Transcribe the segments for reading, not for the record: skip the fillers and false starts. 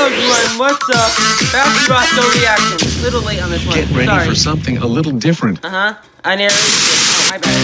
everyone, what's up? Back to Roscoe reaction. A little late on this one. Get ready for something a little different. I narrated. Oh, my bad.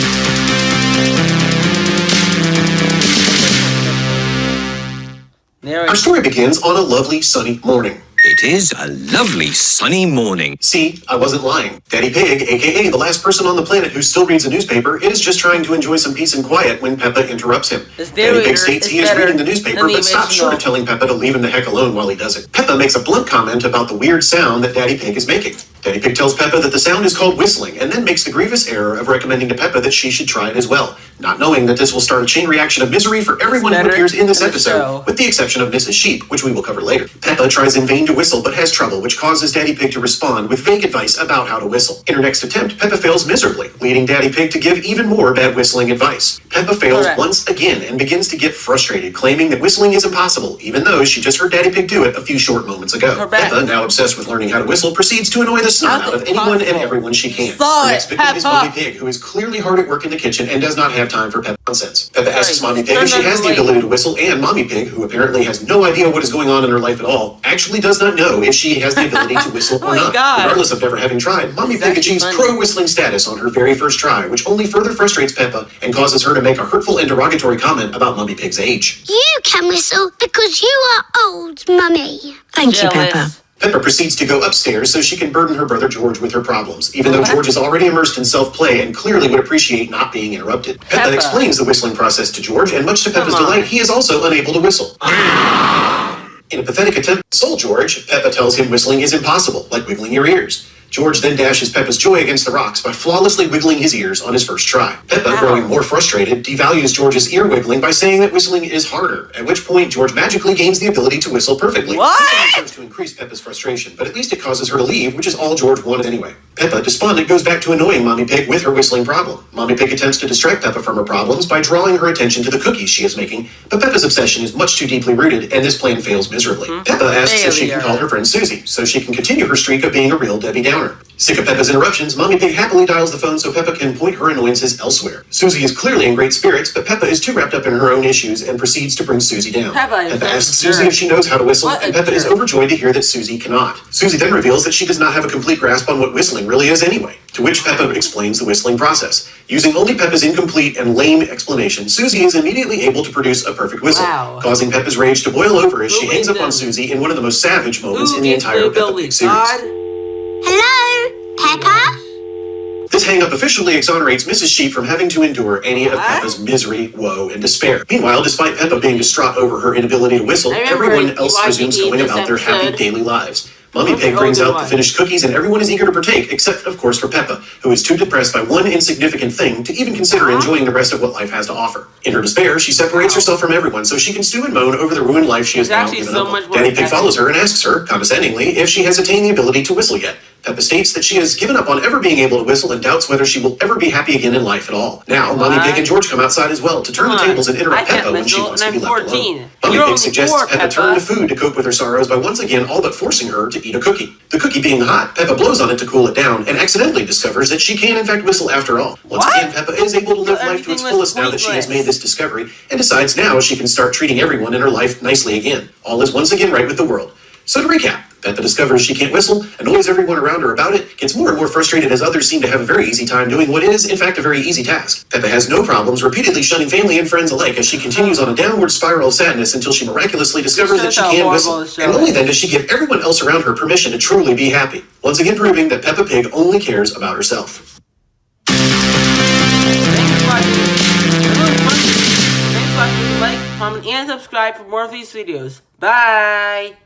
Our story begins on a lovely sunny morning. It is a lovely sunny morning. See, I wasn't lying. Daddy Pig, aka the last person on the planet who still reads a newspaper, is just trying to enjoy some peace and quiet when Peppa interrupts him. Daddy Pig states he is reading the newspaper, but stops short of telling Peppa to leave him the heck alone while he does it. Peppa makes a blunt comment about the weird sound that Daddy Pig is making. Daddy Pig tells Peppa that the sound is called whistling, and then makes the grievous error of recommending to Peppa that she should try it as well, not knowing that this will start a chain reaction of misery for everyone who appears in this episode, with the exception of Mrs. Sheep, which we will cover later. Peppa tries in vain to whistle, but has trouble, which causes Daddy Pig to respond with vague advice about how to whistle. In her next attempt, Peppa fails miserably, leading Daddy Pig to give even more bad whistling advice. Peppa fails once again and begins to get frustrated, claiming that whistling is impossible, even though she just heard Daddy Pig do it a few short moments ago. Peppa, now obsessed with learning how to whistle, proceeds to annoy the snot out of anyone and everyone she can. Her next victim is Mommy Pig, who is clearly hard at work in the kitchen and does not have time for Peppa nonsense. Peppa asks Mommy Pig if she has the ability to whistle, and Mommy Pig, who apparently has no idea what is going on in her life at all, actually does not know if she has the ability to whistle or not. Regardless of never having tried, Mommy Pig achieves pro-whistling status on her very first try, which only further frustrates Peppa and causes her to make a hurtful and derogatory comment about Mommy Pig's age. You can whistle because you are old, Mummy. Thank you, Peppa. Peppa proceeds to go upstairs so she can burden her brother George with her problems, even though George is already immersed in self-play and clearly would appreciate not being interrupted. Peppa explains the whistling process to George, and much to Peppa's delight, he is also unable to whistle. In a pathetic attempt to console George, Peppa tells him whistling is impossible, like wiggling your ears. George then dashes Peppa's joy against the rocks by flawlessly wiggling his ears on his first try. Peppa, growing more frustrated, devalues George's ear wiggling by saying that whistling is harder, at which point George magically gains the ability to whistle perfectly. This serves to increase Peppa's frustration, but at least it causes her to leave, which is all George wanted anyway. Peppa, despondent, goes back to annoying Mommy Pig with her whistling problem. Mommy Pig attempts to distract Peppa from her problems by drawing her attention to the cookies she is making, but Peppa's obsession is much too deeply rooted, and this plan fails miserably. Peppa asks if she can call her friend Susie, so she can continue her streak of being a real Debbie Downer. Sick of Peppa's interruptions, Mommy Pig happily dials the phone so Peppa can point her annoyances elsewhere. Susie is clearly in great spirits, but Peppa is too wrapped up in her own issues and proceeds to bring Susie down. Peppa asks Susie if she knows how to whistle, and Peppa is overjoyed to hear that Susie cannot. Susie then reveals that she does not have a complete grasp on what whistling really is anyway, to which Peppa explains the whistling process. Using only Peppa's incomplete and lame explanation, Susie is immediately able to produce a perfect whistle, causing Peppa's rage to boil over as she hangs up on Susie in one of the most savage moments in the entire Peppa Pig series. Hello, Peppa? This hang-up officially exonerates Mrs. Sheep from having to endure any of Peppa's misery, woe, and despair. Meanwhile, despite Peppa being distraught over her inability to whistle, everyone else resumes going about their happy daily lives. Mommy Pig brings out the finished cookies, and everyone is eager to partake, except, of course, for Peppa, who is too depressed by one insignificant thing to even consider enjoying the rest of what life has to offer. In her despair, she separates herself from everyone so she can stew and moan over the ruined life she has now given up on. Daddy Pig follows her and asks her, condescendingly, if she has attained the ability to whistle yet. Peppa states that she has given up on ever being able to whistle and doubts whether she will ever be happy again in life at all. Now, Mommy Pig and George come outside as well to turn the tables and interrupt Peppa when she wants to be left alone. Mommy Pig suggests Peppa turn to food to cope with her sorrows by once again all but forcing her to eat a cookie. The cookie being hot, Peppa blows on it to cool it down and accidentally discovers that she can in fact whistle after all. Once again, Peppa is able to live life to its fullest now that she has made this discovery and decides now she can start treating everyone in her life nicely again. All is once again right with the world. So to recap, Peppa discovers she can't whistle, annoys everyone around her about it, gets more and more frustrated as others seem to have a very easy time doing what is, in fact, a very easy task. Peppa has no problems repeatedly shunning family and friends alike as she continues on a downward spiral of sadness until she miraculously discovers that she can whistle, and only then does she give everyone else around her permission to truly be happy, once again proving that Peppa Pig only cares about herself. Thanks for watching. Like, comment, and subscribe for more of these videos. Bye!